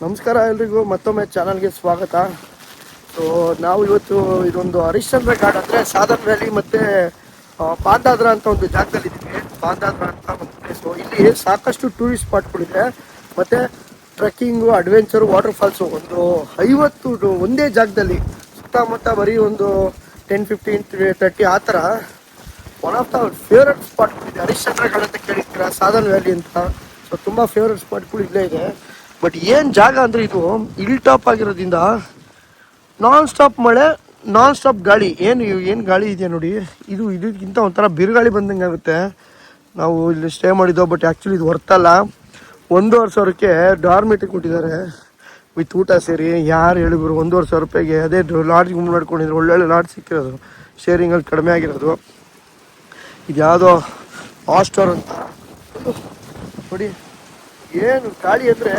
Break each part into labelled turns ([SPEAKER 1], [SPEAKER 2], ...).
[SPEAKER 1] ನಮಸ್ಕಾರ ಎಲ್ರಿಗೂ ಮತ್ತೊಮ್ಮೆ ಚಾನಲ್ಗೆ ಸ್ವಾಗತ. ಸೊ ನಾವು ಇವತ್ತು ಇದೊಂದು ಹರಿಶ್ಚಂದ್ರ ಘಾಟ್ ಅಂದರೆ ಸಾಧನ್ ವ್ಯಾಲಿ ಮತ್ತು ಬಾಂದಾದ್ರ ಅಂತ ಒಂದು ಜಾಗದಲ್ಲಿ ಇದ್ದೀವಿ. ಬಾಂದಾದ್ರ ಅಂತ ಒಂದು ಪ್ಲೇಸು. ಇಲ್ಲಿ ಸಾಕಷ್ಟು ಟೂರಿಸ್ಟ್ ಸ್ಪಾಟ್ಗಳಿದೆ ಮತ್ತು ಟ್ರೆಕ್ಕಿಂಗು, ಅಡ್ವೆಂಚರು, ವಾಟರ್ ಫಾಲ್ಸು ಒಂದು 50 ಒಂದೇ ಜಾಗದಲ್ಲಿ ಸುತ್ತಮುತ್ತ ಬರೀ ಒಂದು 10-15-30 ಆ ಥರ ಒನ್ ಆಫ್ ದ ಫೇವ್ರೆಟ್ ಸ್ಪಾಟ್ಗಳಿದೆ. ಹರಿಶ್ಚಂದ್ರ ಘಾಟ್ ಅಂತ ಕೇಳಿರ್ತೀರ, ಸಾಧನ್ ವ್ಯಾಲಿ ಅಂತ. ಸೊ ತುಂಬ ಫೇವ್ರೆಟ್ ಸ್ಪಾಟ್ಗಳು ಇಲ್ಲೇ ಇದೆ. ಬಟ್ ಏನು ಜಾಗ ಅಂದರೆ ಇದು ಹಿಲ್ ಟಾಪ್ ಆಗಿರೋದ್ರಿಂದ ನಾನ್ ಸ್ಟಾಪ್ ಮಳೆ, ನಾನ್ ಸ್ಟಾಪ್ ಗಾಳಿ. ಏನು ಗಾಳಿ ಇದೆ ನೋಡಿ, ಇದಕ್ಕಿಂತ ಒಂಥರ ಬಿರುಗಾಳಿ ಬಂದಂಗೆ ಆಗುತ್ತೆ. ನಾವು ಇಲ್ಲಿ ಸ್ಟೇ ಮಾಡಿದ್ದೋ, ಬಟ್ ಆ್ಯಕ್ಚುಲಿ ಇದು ಹೊರ್ತಲ್ಲ. 1,500 ಡಾರ್ಮೆಟ್ರಿ ಕೊಟ್ಟಿದ್ದಾರೆ ವಿತ್ ಊಟ ಸೇರಿ. ಯಾರು ಹೇಳಿದ್ರು 1,500 ರೂಪಾಯಿಗೆ ಅದೇ ಲಾಡ್ಜ್ಗೆ ಮಾಡ್ಕೊಂಡಿದ್ರು. ಒಳ್ಳೊಳ್ಳೆ ಲಾಡ್ಜ್ ಸಿಕ್ಕಿರೋದು, ಶೇರಿಂಗಲ್ಲಿ ಕಡಿಮೆ ಆಗಿರೋದು. ಇದು ಯಾವುದೋ ಹಾಸ್ಟರ್ ಅಂತ ನೋಡಿ. ಏನು ಗಾಳಿ ಅಂದರೆ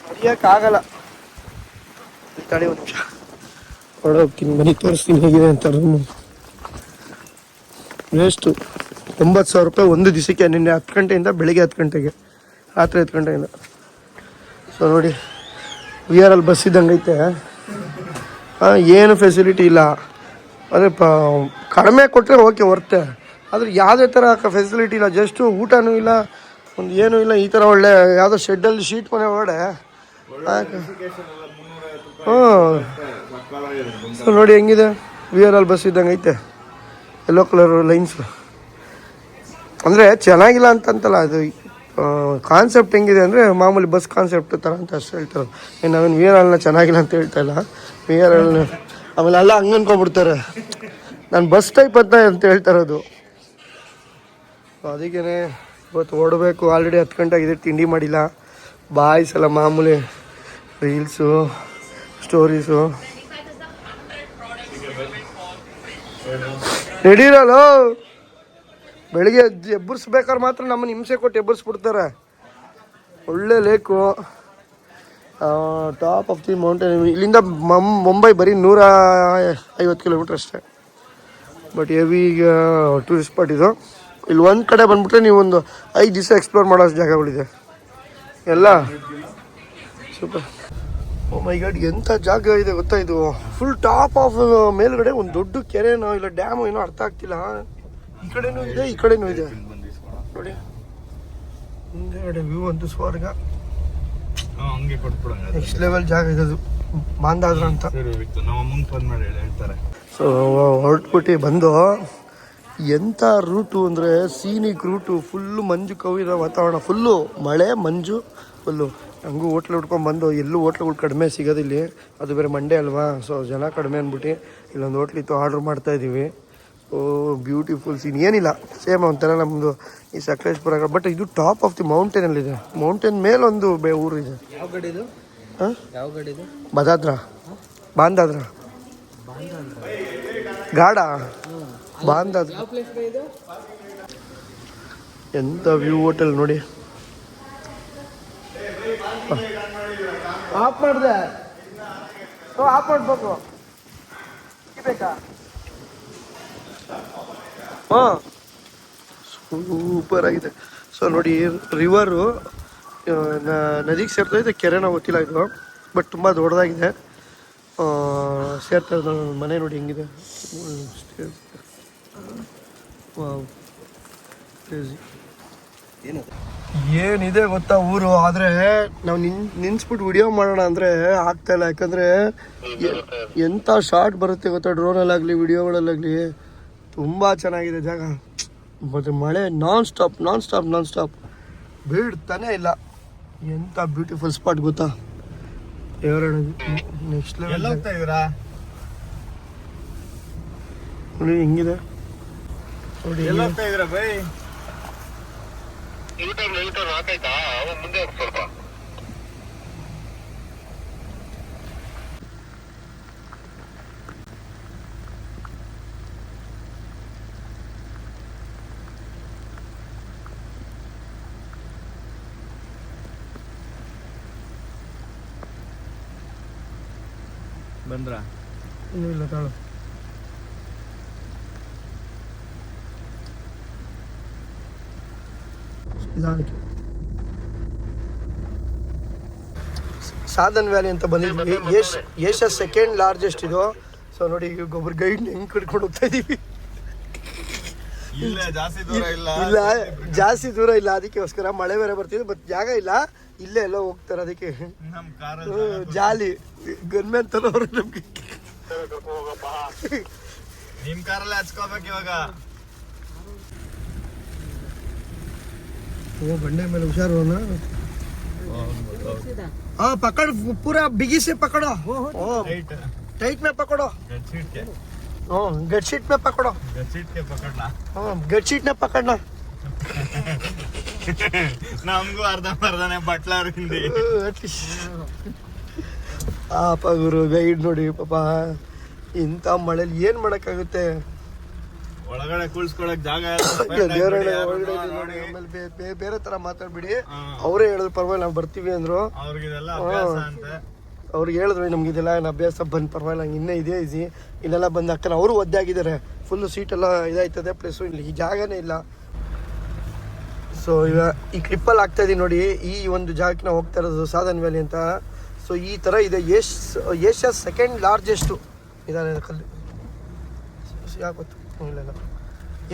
[SPEAKER 1] ನಡೆಯೋಕ್ಕಾಗಲ್ಲ. ತಡಿ ಒಂದು ನಿಮಿಷ ಹೊರಡೋಗ್ತೀನಿ, ಮನೆ ತೋರಿಸ್ತೀನಿ ಹೇಗಿದೆ ಅಂತ. ರೂಮು ವೇಸ್ಟು 90,000 ರೂಪಾಯಿ ಒಂದು ದಿವಸಕ್ಕೆ. ನಿನ್ನೆ 10 ಗಂಟೆಯಿಂದ ಬೆಳಿಗ್ಗೆ 10 ಗಂಟೆಗೆ, ರಾತ್ರಿ 10 ಗಂಟೆಯಿಂದ. ಸೊ ನೋಡಿ, VRL ಬಸ್ ಇದ್ದಂಗೆ ಐತೆ. ಏನು ಫೆಸಿಲಿಟಿ ಇಲ್ಲ. ಅದೇ ಕಡಿಮೆ ಕೊಟ್ಟರೆ ಓಕೆ ಹೊರ್ತೆ, ಆದರೆ ಯಾವುದೇ ಥರ ಫೆಸಿಲಿಟಿ ಇಲ್ಲ. ಜಸ್ಟು ಊಟನೂ ಇಲ್ಲ, ಒಂದು ಏನೂ ಇಲ್ಲ. ಈ ಥರ ಒಳ್ಳೆ ಯಾವುದೋ ಶೆಡ್ಡಲ್ಲಿ ಶೀಟ್ ಮನೆ ಒಳಗಡೆ. ಸೊ ನೋಡಿ ಹೆಂಗಿದೆ, VRL ಬಸ್ ಇದ್ದಂಗೆ ಐತೆ. Yellow colour lines. ಅಂದರೆ ಚೆನ್ನಾಗಿಲ್ಲ ಅಂತಂತಲ್ಲ, ಅದು ಕಾನ್ಸೆಪ್ಟ್ ಹೆಂಗಿದೆ ಅಂದರೆ ಮಾಮೂಲಿ ಬಸ್ ಕಾನ್ಸೆಪ್ಟ್ ಥರ ಅಂತ ಅಷ್ಟು ಹೇಳ್ತಾರೆ. ನಾವೇನು VRLನ ಚೆನ್ನಾಗಿಲ್ಲ ಅಂತ ಹೇಳ್ತಾ ಇಲ್ಲ. VRL ಆಮೇಲೆ ಎಲ್ಲ ಹಂಗೆ ಅನ್ಕೊಂಡ್ಬಿಡ್ತಾರೆ, ನಾನು ಬಸ್ ಟೈಪ್ ಅಂತ ಹೇಳ್ತಾ ಇರೋದು. ಅದಕ್ಕೇ ಇವತ್ತು ಓಡಬೇಕು. ಆಲ್ರೆಡಿ 10 ಗಂಟೆ ಆಗಿದೆ, ತಿಂಡಿ ಮಾಡಿಲ್ಲ. ಬಾಯ್ಸ್ ಎಲ್ಲ ಮಾಮೂಲಿ ರೀಲ್ಸು, ಸ್ಟೋರೀಸು. ನಡೀರಲ್ಲ, ಬೆಳಿಗ್ಗೆ ಎಬ್ಬರಿಸ್ಬೇಕಾದ್ರೆ ಮಾತ್ರ ನಮ್ಮನ್ನು ಹಿಂಸೆ ಕೊಟ್ಟು ಎಬ್ಬರಿಸ್ಬಿಡ್ತಾರೆ. ಒಳ್ಳೆ lake, top of the mountain. ಇಲ್ಲಿಂದ ಮುಂಬೈ ಬರೀ 150 ಕಿಲೋಮೀಟ್ರ್ ಅಷ್ಟೇ. ಬಟ್ ಹೆವಿ ಟೂರಿಸ್ಟ್ ಸ್ಪಾಟ್ ಇದು. ಇಲ್ಲಿ ಒಂದು ಕಡೆ ಬಂದುಬಿಟ್ರೆ ನೀವು ಒಂದು 5 ದಿವಸ ಎಕ್ಸ್ಪ್ಲೋರ್ ಮಾಡೋ ಜಾಗಗಳಿದೆ ಎಲ್ಲ. ಸೂಪರ್. ಓ ಮೈ ಗಾಡ್, ಎಂಥ ಜಾಗ ಇದೆ ಗೊತ್ತಾ ಇದು. ಫುಲ್ ಟಾಪ್ ಆಫ್ ಮೇಲ್ಗಡೆ ಒಂದು ದೊಡ್ಡ ಕೆರೆನೋ ಇಲ್ಲ ಡ್ಯಾಮು ಏನೋ ಅರ್ಥ ಆಗ್ತಿಲ್ಲ. ಈ ಕಡೆನೂ ಇದೆ, ಈ ಕಡೆನೂ ಇದೆ ನೋಡಿ. ಹಿಂದೆಗಡೆ ವ್ಯೂ ಅಂತೂ ಸ್ವರ್ಗ. ನೆಕ್ಸ್ಟ್ ಲೆವೆಲ್ ಜಾಗ ಇದೆ ಅದು, ಬಾಂದಾದ್ರ ಅಂತ. ಸೊ ಹೊರಟ್ಬಿಟ್ಟು ಬಂದು, ಎಂಥ ರೂಟು ಅಂದರೆ ಸೀನಿಕ್ ರೂಟು. ಫುಲ್ಲು ಮಂಜು ಕವಿದ ವಾತಾವರಣ, ಫುಲ್ಲು ಮಳೆ ಮಂಜು ಫುಲ್ಲು. ಹಂಗೂ ಹೋಟ್ಲ್ ಹುಡ್ಕೊಂಡು ಬಂದು, ಎಲ್ಲೂ ಹೋಟ್ಲುಗಳು ಕಡಿಮೆ ಸಿಗೋದಿಲ್ಲಿ, ಅದು ಬೇರೆ ಮಂಡೇ ಅಲ್ವಾ. ಸೊ ಜನ ಕಡಿಮೆ ಅಂದ್ಬಿಟ್ಟು ಇಲ್ಲೊಂದು ಹೋಟ್ಲಿತ್ತು, ಆರ್ಡ್ರ್ ಮಾಡ್ತಾಯಿದ್ದೀವಿ. Oh beautiful scene. ಏನಿಲ್ಲ, ಸೇಮ್ ಒಂಥರ ನಮ್ಮದು ಈ ಸಕಲೇಶ್ಪುರ. ಬಟ್ ಇದು ಟಾಪ್ ಆಫ್ ದಿ ಮೌಂಟೇನಲ್ಲಿದೆ. ಮೌಂಟೇನ್ ಮೇಲೊಂದು ಊರು ಇದೆ.
[SPEAKER 2] ಯಾವ ಗಡಿ ಇದು?
[SPEAKER 1] ಹಾಂ,
[SPEAKER 2] ಯಾವ ಗಡಿ ಇದು?
[SPEAKER 1] ಬಾಂದಾದ್ರ ಗಾಡ ಬಾಂದಾದ್ರ. ಎಂಥ ವ್ಯೂ ಹೋಟೆಲ್ ನೋಡಿ. ಆಫ್ ಮಾಡಿದೆ, ಆಫ್ ಮಾಡ್ಬೇಕು ಬೇಕಾ. ಹಾಂ, ಸೂಪರ್ ಆಗಿದೆ. ಸೊ ನೋಡಿ, ರಿವರು ನದಿಗೆ ಸೇರ್ತಾ ಇದೆ, ಕೆರೆನ ಗೊತ್ತಿಲ್ಲ ಇದು, ಬಟ್ ತುಂಬ ದೊಡ್ಡದಾಗಿದೆ. ಸೇರ್ತಾ ಇರೋದು ಮನೆ ನೋಡಿ ಹೆಂಗಿದೆ. ಏನಿದೆ ಗೊತ್ತಾ ಊರು. ಆದರೆ ನಾವು ನಿನ್ಸ್ಬಿಟ್ಟು ವಿಡಿಯೋ ಮಾಡೋಣ ಅಂದರೆ ಆಗ್ತಾಯಿಲ್ಲ. ಯಾಕಂದರೆ ಎಂಥ ಶಾರ್ಟ್ ಬರುತ್ತೆ ಗೊತ್ತಾ, ಡ್ರೋನಲ್ಲಾಗಲಿ ವಿಡಿಯೋಗಳಲ್ಲಾಗಲಿ. ತುಂಬ ಚೆನ್ನಾಗಿದೆ ಜಾಗ. ಮತ್ತು ಮಳೆ ನಾನ್ ಸ್ಟಾಪ್ ಬಿಡ್ತಾನೆ ಇಲ್ಲ. ಎಂಥ ಬ್ಯೂಟಿಫುಲ್ ಸ್ಪಾಟ್ ಗೊತ್ತಾ. ನೆಕ್ಸ್ಟ್ ಲೆವೆಲ್ ನೋಡಿ ಹೆಂಗಿದೆ ನೋಡಿ.
[SPEAKER 2] ಬಂದ್ರ
[SPEAKER 1] ಇನ್ನೂ ಇಲ್ಲ ತಾಳು. ನಿಧಾನಕ್ಕೆ. ಸಾಧನ್ ವ್ಯಾಲಿ ಅಂತ ಬಂದಿದ್ವಿ. ಏಷ್ಯಾ ಸೆಕೆಂಡ್ ಲಾರ್ಜೆಸ್ಟ್ ಇದು. ಸೊ ನೋಡಿ ಗೊಬ್ಬರ ಗೈಡ್ ಹೆಂಗ್ ಕಟ್ಕೊಂಡು ಹೋಗ್ತಾ ಇದೀವಿ.
[SPEAKER 2] ಇಲ್ಲ
[SPEAKER 1] ಜಾಸ್ತಿ ದೂರ ಇಲ್ಲ, ಅದಕ್ಕೋಸ್ಕರ ಮಳೆ ಬೇರೆ ಬರ್ತಿದೆ. ಬಟ್ ಜಾಗ ಇಲ್ಲ, ಇಲ್ಲೇ ಎಲ್ಲ ಹೋಗ್ತಾರೆ. ಅದಕ್ಕೆ ಜಾಲಿ ಗನ್ಮ್ಯಾನ್ ತರೋರು ನಮ್ಗೆ.
[SPEAKER 2] ನಿಮ್ ಕಾರಲ್ಲಿ ಹಚ್ಕೋಬೇಕು ಇವಾಗ.
[SPEAKER 1] ಬಂಡೆ ಮೇಲೆ ಹುಷಾರು. हाँ पकड़, पूरा बिगी से पकड़ो. टाइट में पकड़ो. गटशीट में पकड़ो. हाँ गटशीट में पकड़ना.
[SPEAKER 2] ನಮಗೂ ಅರ್ಧನೇ ಬಟ್ಲಾರ್ ಹಿಂದಿ.
[SPEAKER 1] ಪಾಪ ಗುರು ಗೈಡ್ ನೋಡಿ ಪಾಪ ಇಂಥ ಮಳೆಲಿ ಏನ್ ಮಾಡಕ್ಕಾಗುತ್ತೆ.
[SPEAKER 2] ಒಳಗಡೆ ಕುಳ್ಸ್ಕೊಳಕ್ ಜಾಗ
[SPEAKER 1] ಬೇರೆ ತರ ಮಾತಾಡ್ಬಿಡಿ. ಅವರೇ ಹೇಳಿದ್ರು ಪರವಾಗಿಲ್ಲ ನಾವು ಬರ್ತೀವಿ ಅಂದ್ರು. ಅವ್ರಿಗೆ ಹೇಳಿದ್ರು ನಮ್ಗೆ ಇದೆಲ್ಲ ಏನು ಅಭ್ಯಾಸ, ಬಂದು ಪರವಾಗಿಲ್ಲ ಇನ್ನೇ ಇದೆ ಈಸಿ ಇಲ್ಲೆಲ್ಲ ಬಂದು ಅಕ್ಕನ ಅವರು ಒದ್ದೆ ಆಗಿದ್ದಾರೆ. ಫುಲ್ಲು ಸೀಟೆಲ್ಲ ಇದಾಯ್ತದೆ, ಪ್ಲಸ್ಸು ಇಲ್ಲಿ ಈ ಜಾಗನೇ ಇಲ್ಲ. ಸೊ ಇವಾಗ ಈ ಕ್ಲಿಪ್ಪಲ್ಲಿ ಆಗ್ತಾ ಇದೀವಿ ನೋಡಿ. ಈ ಒಂದು ಜಾಗಕ್ಕೆ ನಾವು ಹೋಗ್ತಾ ಇರೋದು ಸಾಧನ್ ವ್ಯಾಲಿ ಅಂತ. ಸೊ ಈ ಥರ ಇದೆ. ಏಷ್ಯಾ ಸೆಕೆಂಡ್ ಲಾರ್ಜೆಸ್ಟು ಇದಾನೆ ಕಲ್ಲು. ಯಾಕೆ ಗೊತ್ತು ಇಲ್ಲ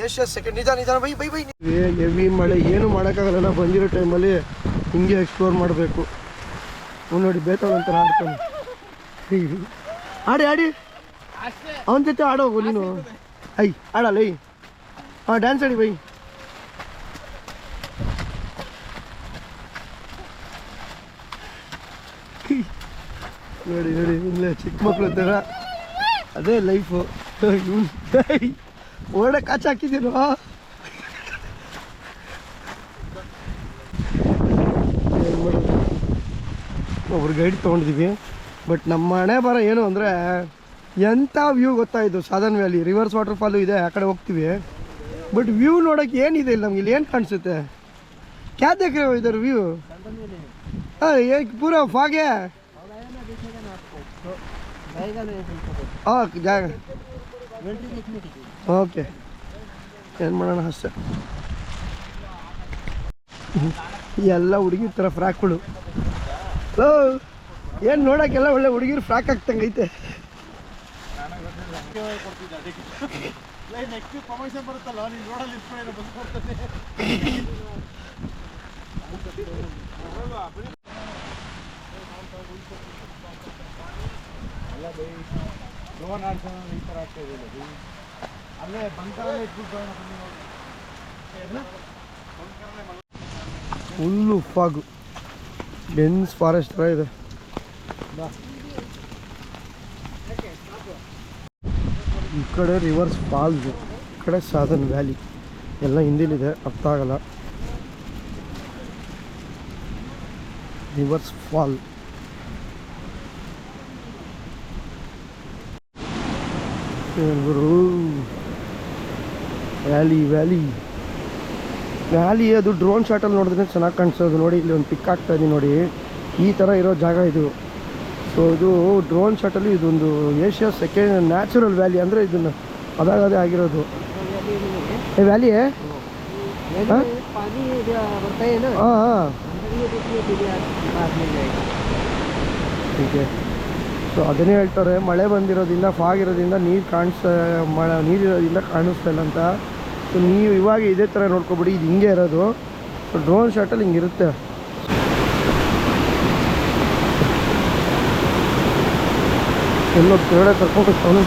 [SPEAKER 1] ಏಷ್ಯಾ ಸೆಕೆಂಡ್. ನಿಧಾನ ಬೈ ಬೈ ಬೈ. ಹೆವಿ ಮಳೆ ಏನು ಮಾಡೋಕ್ಕಾಗಲ್ಲ. ಬಂದಿರೋ ಟೈಮಲ್ಲಿ ಹಿಂಗೆ ಎಕ್ಸ್ಪ್ಲೋರ್ ಮಾಡಬೇಕು. ನೋಡಿ ಬೇತಾಳ ಒಂಥರ ಆಡ್ತಾನೆ. ಆಡಿ ಅವನ ಜೊತೆ ಆಡೋಗು ನೀನು. ಆಡಲ್ಲ ಹಾಂ ಡ್ಯಾನ್ಸ್ ಆಡಿ ಬೈ. ನೋಡಿ ಇಲ್ಲೇ ಚಿಕ್ಕ ಮಕ್ಳು ಥರ ಅದೇ ಲೈಫು. ಒಳ್ಳೆ ಕಾಚ್ ಹಾಕಿದ್ದೀರೋ. ಒಬ್ರು ಗೈಡ್ ತೊಗೊಂಡಿದ್ದೀವಿ. ಬಟ್ ನಮ್ಮ ಹಣೆ ಬರ ಏನು ಅಂದರೆ ಎಂಥ ವ್ಯೂ ಗೊತ್ತಾಯಿತು. ಸಾಧನ್ ವ್ಯಾಲಿ ರಿವರ್ಸ್ ವಾಟರ್ ಫಾಲು ಇದೆ, ಆ ಕಡೆ ಹೋಗ್ತೀವಿ. ಬಟ್ ವ್ಯೂ ನೋಡೋಕ್ಕೆ ಏನಿದೆ ಇಲ್ಲಿ ನಮ್ಗೆ. ಇಲ್ಲಿ ಏನು ಕಾಣಿಸುತ್ತೆ? ಕ್ಯಾ ದೇಖ ರहे हो इधर व्यू? एक पूरा फॉग है. ಜಾಗ ಓಕೆ ಏನು ಮಾಡೋಣ ಅಷ್ಟೇ. ಎಲ್ಲ ಹುಡುಗಿರ ಥರ ಫ್ರಾಕ್ಗಳು. ಏನು ನೋಡೋಕ್ಕೆಲ್ಲ ಒಳ್ಳೆ ಹುಡುಗಿರು ಫ್ರಾಕ್ ಆಗ್ತಂಗೈತೆ. ಫುಲ್ಲು ಫಾಗು, ಡೆನ್ಸ್ ಫಾರೆಸ್ಟ್ ಥರ ಇದೆ. ಈ ಕಡೆ ರಿವರ್ಸ್ ಫಾಲ್ಸ್, ಈ ಕಡೆ ಸಾಧನ್ ವ್ಯಾಲಿ ಎಲ್ಲ ಹಿಂದಿಲಿದೆ, ಅರ್ಥ ಆಗಲ್ಲ. ರಿವರ್ಸ್ ಫಾಲ್ ವ್ಯಾಲಿ ಅದು ಡ್ರೋನ್ ಶಾಟಲ್ಲಿ ನೋಡಿದ್ರೆ ಚೆನ್ನಾಗಿ ಕಾಣಿಸೋದು. ನೋಡಿ ಇಲ್ಲಿ ಒಂದು ಪಿಕ್ ಆಗ್ತಾ ಇದೆ ನೋಡಿ, ಈ ಥರ ಇರೋ ಜಾಗ ಇದು. ಸೊ ಇದು ಡ್ರೋನ್ ಶಾಟಲ್ಲಿ ಇದೊಂದು ಏಷ್ಯಾ ಸೆಕೆಂಡ್ ನ್ಯಾಚುರಲ್ ವ್ಯಾಲಿ ಅಂದರೆ ಇದನ್ನು ಅದಾಗದೇ ಆಗಿರೋದು. ವ್ಯಾಲಿ ಹಾಂ ಹೀಗೆ. ಸೊ ಅದನ್ನೇ ಹೇಳ್ತಾರೆ, ಮಳೆ ಬಂದಿರೋದ್ರಿಂದ ಫಾಗ್ ಇರೋದ್ರಿಂದ ನೀರು ನೀರಿರೋದ್ರಿಂದ ಕಾಣಿಸ್ತಾ ಇಲ್ಲ ಅಂತ. ಸೊ ನೀವು ಇವಾಗ ಇದೇ ಥರ ನೋಡ್ಕೊಬಿಡಿ, ಇದು ಹಿಂಗೆ ಇರೋದು. So drone ಶಾಟಲ್ಲಿ ಹಿಂಗಿರುತ್ತೆ. ಎಲ್ಲೋ ಕೆಳಗಡೆ ಕರ್ಕೊಂಡು ಹೋಗ್ತಾನೆ.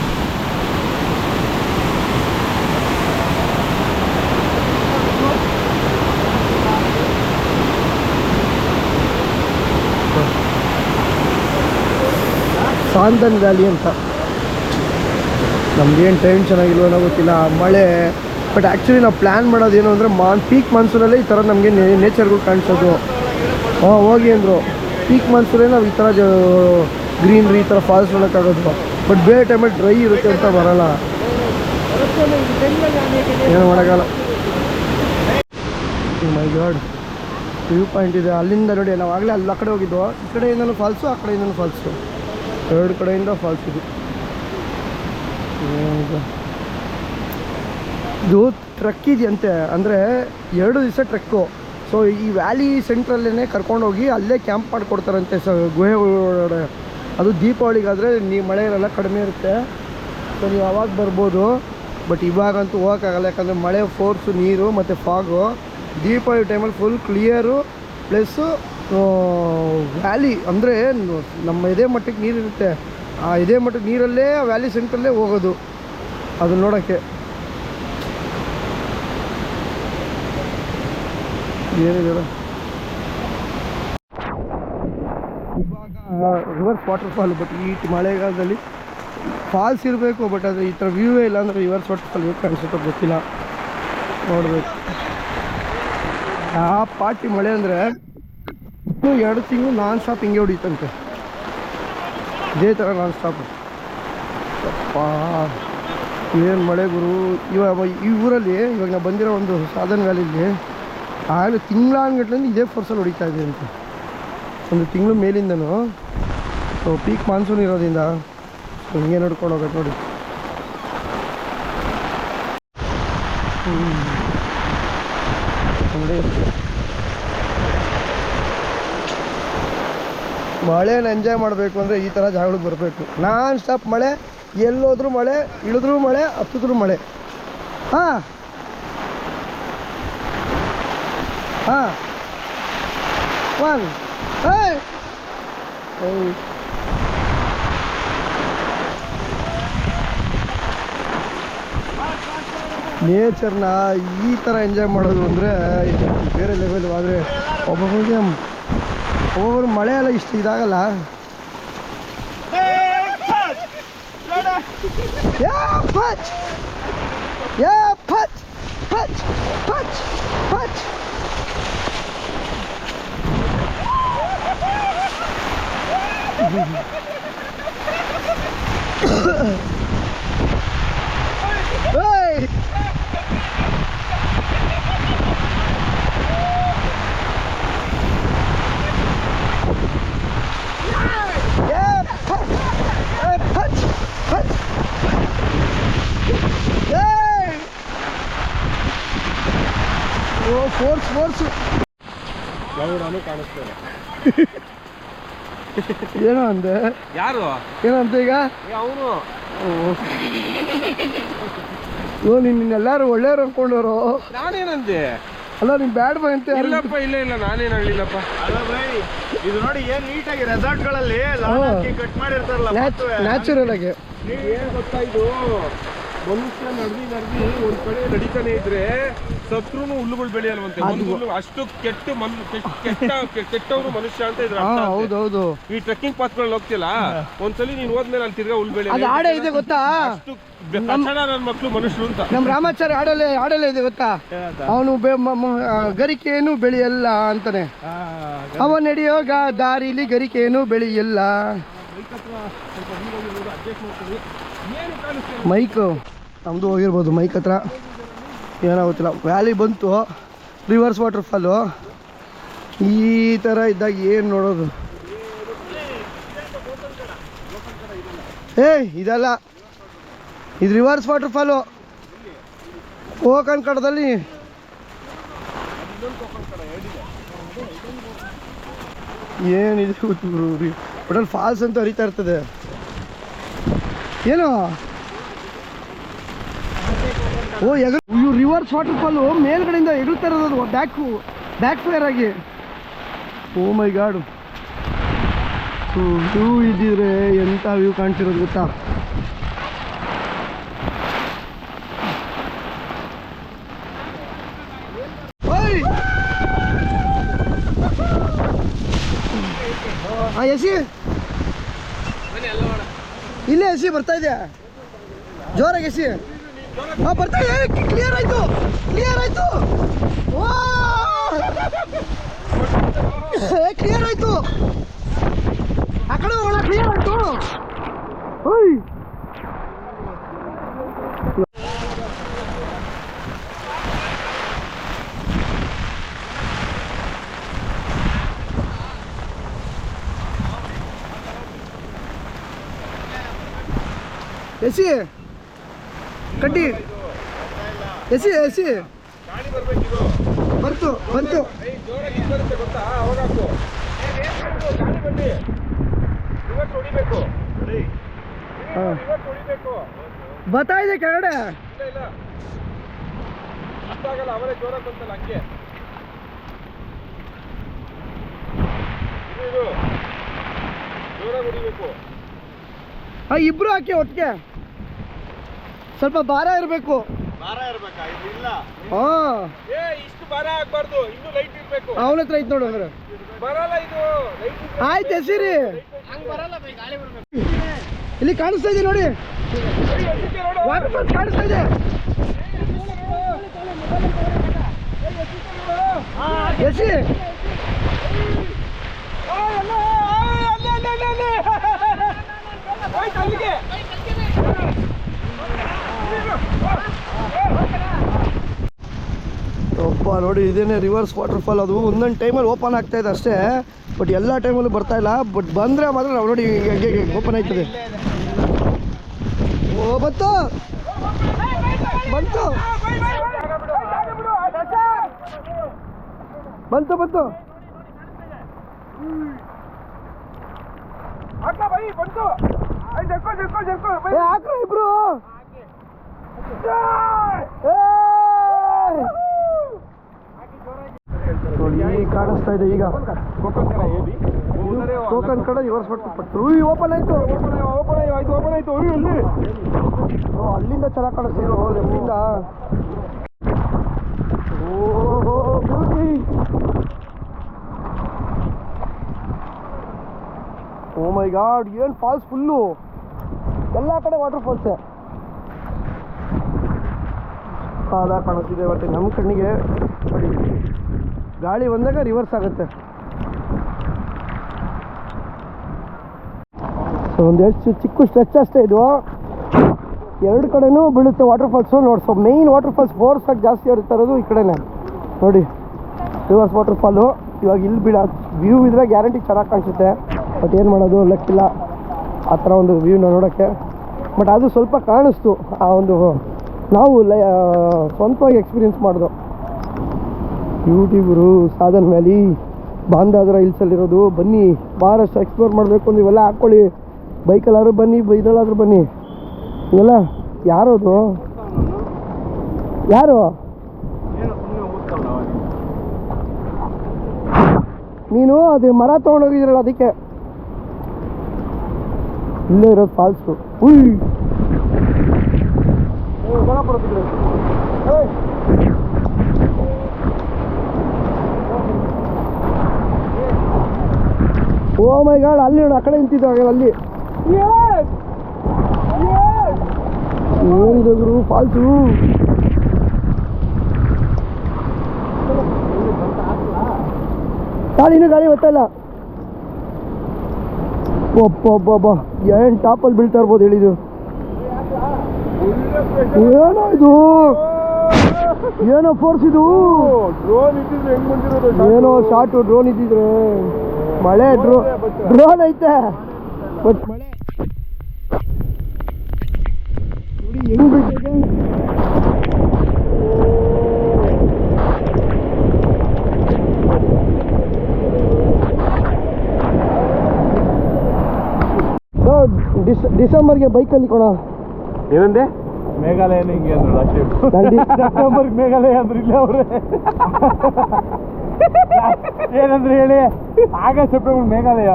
[SPEAKER 1] ಸಾಧನ್ ವ್ಯಾಲಿ ಅಂತ. ನಮ್ದೇನು ಟೈಮ್ ಚೆನ್ನಾಗಿಲ್ವೋ ಅನ್ನೋ ಗೊತ್ತಿಲ್ಲ, ಮಳೆ. ಬಟ್ ಆ್ಯಕ್ಚುಲಿ ನಾವು ಪ್ಲ್ಯಾನ್ ಮಾಡೋದೇನು ಅಂದರೆ ಪೀಕ್ ಮಾನ್ಸೂನಲ್ಲೇ ಈ ಥರ ನಮಗೆ ನೇಚರ್ಗಳು ಕಾಣಿಸೋದು. ಹೋಗಿ ಅಂದರು ಪೀಕ್ ಮಾನ್ಸೂನಲ್ಲೇ ನಾವು ಈ ಥರ ಗ್ರೀನ್ರಿ ಈ ಥರ ಫಾಲ್ಸ್ ನೋಡೋಕ್ಕಾಗೋದು. ಬಟ್ ಬೇರೆ ಟೈಮಲ್ಲಿ ಡ್ರೈ ಇರುತ್ತೆ ಅಂತ ಬರೋಲ್ಲ, ಏನು ಮಾಡೋಕ್ಕಲ್ಲ. ಮೈ ಗಾಡ್, ವ್ಯೂ ಪಾಯಿಂಟ್ ಇದೆ ಅಲ್ಲಿಂದ ನೋಡಿ. ನಾವು ಆಗಲೇ ಅಲ್ಲಿ ಆ ಕಡೆ ಹೋಗಿದ್ದು, ಈ ಕಡೆಯಿಂದಲೂ ಫಾಲ್ಸು, ಆ ಕಡೆಯಿಂದಲೂ ಫಾಲ್ಸು, ಎರಡು ಕಡೆಯಿಂದ ಫಾಲ್ಸ್ ಇದೆ. ಇದು ಟ್ರಕ್ ಇದೆಯಂತೆ, ಅಂದರೆ 2 ದಿವಸ ಟ್ರೆಕ್ಕು. ಸೊ ಈ ವ್ಯಾಲಿ ಸೆಂಟ್ರಲ್ಲೇ ಕರ್ಕೊಂಡೋಗಿ ಅಲ್ಲೇ ಕ್ಯಾಂಪ್ ಮಾಡಿಕೊಡ್ತಾರಂತೆ ಗುಹೆ ಒಳಗಡೆ. ಅದು ದೀಪಾವಳಿಗಾದರೆ ನೀವು ಮಳೆ ಇರಲ್ಲ, ಕಡಿಮೆ ಇರುತ್ತೆ. ಸೊ ನೀವು ಅವಾಗ ಬರ್ಬೋದು. ಬಟ್ ಇವಾಗಂತೂ ಹೋಗೋಕ್ಕಾಗಲ್ಲ, ಯಾಕಂದರೆ ಮಳೆ ಫೋರ್ಸು, ನೀರು ಮತ್ತು ಫಾಗು. ದೀಪಾವಳಿ ಟೈಮಲ್ಲಿ ಫುಲ್ ಕ್ಲಿಯರು, ಪ್ಲಸ್ಸು ವ್ಯಾಲಿ ಅಂದರೆ ನಮ್ಮ ಇದೇ ಮಟ್ಟಕ್ಕೆ ನೀರಿರುತ್ತೆ. ಆ ಇದೇ ಮಟ್ಟಕ್ಕೆ ನೀರಲ್ಲೇ ವ್ಯಾಲಿ ಸೆಂಟ್ರಲ್ಲೇ ಹೋಗೋದು ಅದು ನೋಡೋಕ್ಕೆ. ಏನಿದೆ ಇವಾಗ ರಿವರ್ಸ್ ವಾಟರ್ಫಾಲ್. ಬಟ್ ಈ ಮಳೆಗಾಲದಲ್ಲಿ ಫಾಲ್ಸ್ ಇರಬೇಕು, ಬಟ್ ಅದು ಈ ಥರ ವ್ಯೂವೇ ಇಲ್ಲ ಅಂದರೆ ರಿವರ್ಸ್ ವಾಟರ್ಫಾಲ್ ಬೇಕು ಅನಿಸುತ್ತೋ ಗೊತ್ತಿಲ್ಲ, ನೋಡಬೇಕು. ಆ ಪಾರ್ಟಿ ಮಳೆ ಅಂದರೆ ಇನ್ನೂ 2 ತಿಂಗಳು ನಾನ್ ಸ್ಟಾಪ್ ಹಿಂಗೆ ಹೊಡಿತಂತೆ, ಇದೇ ಥರ ನಾನ್ ಸ್ಟಾಪು. ಅಪ್ಪ ಏನು ಮಳೆ ಗುರು. ಇವಾಗ ಈ ಊರಲ್ಲಿ ಇವಾಗ ನಾವು ಬಂದಿರೋ ಒಂದು ಸಾಧನ ವ್ಯಾಲಿಲಿ ಆಗಲೇ ತಿಂಗಳಾನ್ಗಟ್ಲಿಂದ ಇದೇ ಫೋರ್ಸಲ್ಲಿ ಹೊಡಿತಾ ಇದೆ ಅಂತ, ಒಂದು ತಿಂಗಳು ಮೇಲಿಂದನೂ. ಸೊ ಪೀಕ್ ಮಾನ್ಸೂನ್ ಇರೋದ್ರಿಂದ ಸೊ ಹಿಂಗೆ ನೋಡ್ಕೊಂಡು ಹೋಗೋದು ನೋಡಿ. ಮಳೆನ ಎಂಜಾಯ್ ಮಾಡಬೇಕು ಅಂದರೆ ಈ ಥರ ಜಾಗಗಳಿಗೆ ಬರಬೇಕು. ನಾನ್ ಸ್ಟಾಪ್ ಮಳೆ, ಎಲ್ಲೋದ್ರೂ ಮಳೆ, ಇಳಿದ್ರೂ ಮಳೆ, ಹತ್ತಿದ್ರೂ ಮಳೆ. ಹಾಂ ಹಾಂ ಒನ್ ನೇಚರ್ನ ಈ ಥರ ಎಂಜಾಯ್ ಮಾಡೋದು ಅಂದರೆ ಬೇರೆ ಲೆವೆಲ್. ಆದರೆ ಒಬ್ಬೊಬ್ಬರು ಮಳೆ ಎಲ್ಲ ಇಷ್ಟು ಇದಾಗಲ್ಲ. ಫೋರ್ಸು
[SPEAKER 3] ನಾನು ಕಾಣಿಸ್ತೇನೆ.
[SPEAKER 1] ಏನೋ ಅಂದೆ.
[SPEAKER 3] ಯಾರು
[SPEAKER 1] ಏನಂತ ಈಗ
[SPEAKER 3] ಅವನು?
[SPEAKER 1] ನಿನ್ನೆಲ್ಲರೂ ಒಳ್ಳೆಯವ್ರು ಅನ್ಕೊಂಡವರು.
[SPEAKER 3] ನಾನೇನಂದೆ?
[SPEAKER 1] ಅಲ್ಲ ನೀನ್ ಬ್ಯಾಡ್ ಬೈ ಅಂತ.
[SPEAKER 3] ಇಲ್ಲಪ್ಪ, ಇಲ್ಲ ನಾನೇನು ಹೇಳಿಲ್ಲಪ್ಪ.
[SPEAKER 2] ಅಲ್ಲ ಬೈ, ಇದು ನೋಡಿ ಏನ್ ನೀಟಾಗಿ ರೆಸಾರ್ಟ್ಗಳಲ್ಲಿ ಕಟ್ ಮಾಡಿರ್ತಾರಲ್ಲ
[SPEAKER 1] ನ್ಯಾಚುರಲ್ ಆಗಿ.
[SPEAKER 3] ಏನ್ ಗೊತ್ತಾ, ಇದು ಮನುಷ್ಯ ನಡೆದಿ ಒಂದ್ ಕಡೆ ನಡೀತಾನೆ ಇದ್ರೆ ಸತ್ರುನು ಹುಲ್ಲುಗಳು ಬೆಳೆಯಲ್ವಂತೆ. ಒಂದು ಹುಲ್ಲು ಅಷ್ಟು ಕೆಟ್ಟವನು ಮನುಷ್ಯ ಅಂತ ಇದ್ರ.
[SPEAKER 1] ಹೌದೌದು.
[SPEAKER 3] ಈ ಟ್ರೆಕ್ಕಿಂಗ್ ಪಾತ್ಗಳಲ್ಲಿ ಹೋಗ್ತಿಲ್ಲ, ಒಂದ್ಸಲಿ ನೀನ್ ಹೋದ್ಮೇಲೆ ಅಲ್ಲಿ ತಿರ್ಗಾ ಹುಲ್ಲು ಬೆಳೆಯ
[SPEAKER 1] ಆಡೆ ಇದೆ ಗೊತ್ತಾ?
[SPEAKER 3] ಅಷ್ಟು ನನ್ನ ಮಕ್ಳು ಮನುಷ್ಯರು ಅಂತ
[SPEAKER 1] ನಮ್ ರಾಮಾಚಾರ್ಯ ಆಡಲೇ ಇದೆ ಗೊತ್ತಾ? ಅವನು ಗರಿಕೆಯನ್ನು ಬೆಳೆಯಲ್ಲ ಅಂತಾನೆ. ಅವ ನಡೆಯೋ ದಾರಿಲಿ ಗರಿಕೆಯನ್ನು ಬೆಳೆಯಲ್ಲ. ಮೈಕ್ ನಮ್ಮದು ಹೋಗಿರ್ಬೋದು, ಮೈಕ್ ಹತ್ರ ಏನಾಗುತ್ತಿಲ್ಲ. ವ್ಯಾಲಿ ಬಂತು, ರಿವರ್ಸ್ ವಾಟರ್ಫಾಲು. ಈ ಥರ ಇದ್ದಾಗ ಏನು ನೋಡೋದು? ಇದಲ್ಲ, ಇದು ರಿವರ್ಸ್ ವಾಟರ್ಫಾಲು ಗೋಕರ್ಣ ಕಡದಲ್ಲಿ. ಏನಿದೆ ಒಟ್ಟಲ್ಲಿ ಫಾಲ್ಸ್ ಅಂತ ಹರಿತಾ ಇರ್ತದೆ. ಏನು ಇವು ರಿವರ್ಸ್ ವಾಟರ್ಫಾಲು ಮೇಲ್ಗಡೆಯಿಂದ ಎಗಳ್ತಾ ಇರೋದು ಬ್ಯಾಕ್ ಫೈರ್ ಆಗಿ. ಓ ಮೈ ಗಾಡ್. ವ್ಯೂ ಇದ್ದಿದ್ರೆ ಎಂಥ ವ್ಯೂ ಕಾಣ್ತಿರೋದು ಗೊತ್ತಾ? ಎಸಿ ಇಲ್ಲೇ ಎಸಿ ಬರ್ತಾ ಇದೆಯಾ? ಜೋರಾಗಿ ಎಸಿ ಬರ್ತಾ ಇದೆ. ಕ್ಲಿಯರ್ ಆಯ್ತು. ಕ್ಲಿಯರ್ ಆಯ್ತು. ಆ ಕಡೆ ಹೋಗೋಣ. ಕ್ಲಿಯರ್ ಆಯ್ತು. ಎಸಿ ಕಡ್ಡಿ ಎಸಿ ಬಂತು ಬಂತು.
[SPEAKER 3] ಜೋರಾಗಿ ಇದು ಬರುತ್ತೆ ಗೊತ್ತಾ, ಅವಾಗ ಹಾಕು. ಗಾಳಿ ಬನ್ನಿ, ರಿವರ್ಸ್ ಹೊಡಿಬೇಕು. ರಿವರ್ಸ್ ಹೊಡಿಬೇಕು.
[SPEAKER 1] ಬರ್ತಾ ಇದೆ ಕೆಳಗಡೆ.
[SPEAKER 3] ಇಲ್ಲ ಇಲ್ಲ ಅಷ್ಟಾಗಲ್ಲ, ಅವರೇ ಜೋರಾಗಿ ಬಂತಲ್ಲ ಹಂಗೆ. ಇದು ಜೋರಾಗಿ ಹೊಡಿಬೇಕು.
[SPEAKER 1] ಇಬ್ರು ಹಾಕಿ ಒಟ್ಟಿಗೆ, ಸ್ವಲ್ಪ ಭಾರ ಇರಬೇಕು.
[SPEAKER 2] ಭಾರ ಇರ್ಬೇಕಾ? ಇದು ಇಲ್ಲ.
[SPEAKER 1] ಹಾ
[SPEAKER 3] ಇಷ್ಟು ಭಾರ ಆಗ್ಬಾರ್ದು, ಇನ್ನೂ ಲೈಟ್ ಇರ್ಬೇಕು.
[SPEAKER 1] ಅವನ ಹತ್ರ ಐತ್ ನೋಡು ಅಂದ್ರೆ
[SPEAKER 3] ಬರಲ್ಲ ಇದು, ಲೈಟ್
[SPEAKER 1] ಆಯ್ತು ಎಸಿರಿ. ಇಲ್ಲಿ ಕಾಣಿಸ್ತಾ ಇದೆ ನೋಡಿ, ವಾಟರ್ ಫಾಲ್ಸ್ ಕಾಣಿಸ್ತಾ ಇದೆ. ಎಸಿ ಒಬ್ಬ ನೋಡಿ, ಇದೇನೆ ರಿವರ್ಸ್ ವಾಟರ್ ಫಾಲ್. ಅದು ಒಂದೊಂದು ಟೈಮಲ್ಲಿ ಓಪನ್ ಆಗ್ತಾ ಇದೆ ಅಷ್ಟೇ, ಬಟ್ ಎಲ್ಲ ಟೈಮಲ್ಲೂ ಬರ್ತಾ ಇಲ್ಲ. ಬಟ್ ಬಂದರೆ ಮಾತ್ರ ನಾವು ನೋಡಿ ಹೇಗೆ ಓಪನ್ ಆಯ್ತದೆ. ಓ ಬಂತು ಬಂತು ಬಂತು ಬಂತು. ಹಾಕ್ರ ಇಬ್ರು. ನೋಡಿ ಕಾಣಿಸ್ತಾ ಇದೆ ಈಗ ಟೋಕನ್ ಕಡೆ ರಿವರ್ಸ್ ಪಟ್ಟು ಓಪನ್ ಆಯ್ತು. ಅಲ್ಲಿಂದ ಚೆನ್ನಾಗಿ ಕಾಣಿಸ್ತಿದ್ರು ಲೆಫ್ಟಿಂದ. ಓ ಮೈ ಗಾಡ್, ಏನು ಫಾಲ್ಸ್ ಫುಲ್ಲು, ಎಲ್ಲ ಕಡೆ ವಾಟರ್ ಫಾಲ್ಸೇ ಕಾಲ ಕಾಣಿಸ್ತಿದೆ. ಬಟ್ ನಮ್ಮ ಕಣ್ಣಿಗೆ ಗಾಳಿ ಬಂದಾಗ ರಿವರ್ಸ್ ಆಗುತ್ತೆ. ಸೊ ಒಂದು ಎಷ್ಟು ಚಿಕ್ಕ ಸ್ಟ್ರೆಚ್ ಅಷ್ಟೇ ಇದು, ಎರಡು ಕಡೆನೂ ಬೀಳುತ್ತೆ ವಾಟರ್ ಫಾಲ್ಸು. ನೋಡಿ, so main water falls force ಆಗಿ ಜಾಸ್ತಿ ಇರ್ತಾ ಇರೋದು ಈ ಕಡೆನೇ ನೋಡಿ, ರಿವರ್ಸ್ ವಾಟರ್ ಫಾಲು. ಇವಾಗ ಇಲ್ಲಿ ವ್ಯೂ ಇದ್ರೆ ಗ್ಯಾರಂಟಿ ಚೆನ್ನಾಗಿ ಕಾಣಿಸುತ್ತೆ. ಬಟ್ ಏನು ಮಾಡೋದು, ಲೆಕ್ಕಿಲ್ಲ ಆ ಥರ ಒಂದು ವ್ಯೂನ ನೋಡೋಕ್ಕೆ. ಬಟ್ ಅದು ಸ್ವಲ್ಪ ಕಾಣಿಸ್ತು, ಆ ಒಂದು ನಾವು ಸ್ವಂತವಾಗಿ ಎಕ್ಸ್ಪೀರಿಯನ್ಸ್ ಮಾಡಿದೋ. ಬ್ಯೂಟಿಫುಲ್ ಸಾಧನ್ ವ್ಯಾಲಿ, ಬಾಂದಾದ್ರ ಹಿಲ್ಸಲ್ಲಿರೋದು. ಬನ್ನಿ, ಭಾಳಷ್ಟು ಎಕ್ಸ್ಪ್ಲೋರ್ ಮಾಡಬೇಕು ಅಂದ್ರೆ ಇವೆಲ್ಲ ಹಾಕ್ಕೊಳ್ಳಿ. ಬೈಕಲ್ಲಾದ್ರೂ ಬನ್ನಿ, ಇದರಲ್ಲಾದ್ರೂ ಬನ್ನಿ. ಇವೆಲ್ಲ ಯಾರದು, ಯಾರು ನೀನು? ಅದು ಮರ ತೊಗೊಂಡೋಗಿದ್ರಲ್ಲ ಅದಕ್ಕೆ. ಇಲ್ಲೇ ಇರೋದು ಫಾಲ್ಸು. ಓ ಮೈ ಗಾಡ್, ಅಲ್ಲಿ ನೋಡಿ, ಆ ಕಡೆ ನಿಂತಿದ್ದು ಅಲ್ಲಿ. ಏನಿದ್ರು ಫಾಲ್ಸು. ಇನ್ನೂ ಗಾಳಿ ಬರ್ತಾ ಇಲ್ಲ. ಒಬ್ಬೊಬ್ಬ ಏನು ಟಾಪಲ್ಲಿ ಬೀಳ್ತಾ ಇರ್ಬೋದು ಹೇಳಿದ್ದು. ಏನೋ ಇದು, ಏನೋ ಫೋರ್ಸ್ ಇದು.
[SPEAKER 3] ಡ್ರೋನ್ ಇದ್ದಿದ್ರೆ ಹೆಂಗ್ ಬಂದಿರೋದು?
[SPEAKER 1] ಏನೋ ಶಾರ್ಟು ಡ್ರೋನ್ ಇದ್ದಿದ್ರೆ. ಮಳೆ ಡ್ರೋನ್ ಐತೆ, ಬಟ್ ಮಳೆ ನೋಡಿ ಹೆಂಗ್ ಬೀಳ್ತಿದೆ. ಡಿಸೆಂಬರ್ಗೆ ಬೈಕಲ್ಲಿ ಕೊಡ.
[SPEAKER 3] ಏನಂದೆ?
[SPEAKER 2] ಮೇಘಾಲಯ ಹಿಂಗೆ ಅಂದ್ರು ಮೇಘಾಲಯ ಅಂದ್ರೆ ಇಲ್ಲ ಅವ್ರೆ. ಏನಂದ್ರೆ ಹೇಳಿ, August September Meghalaya.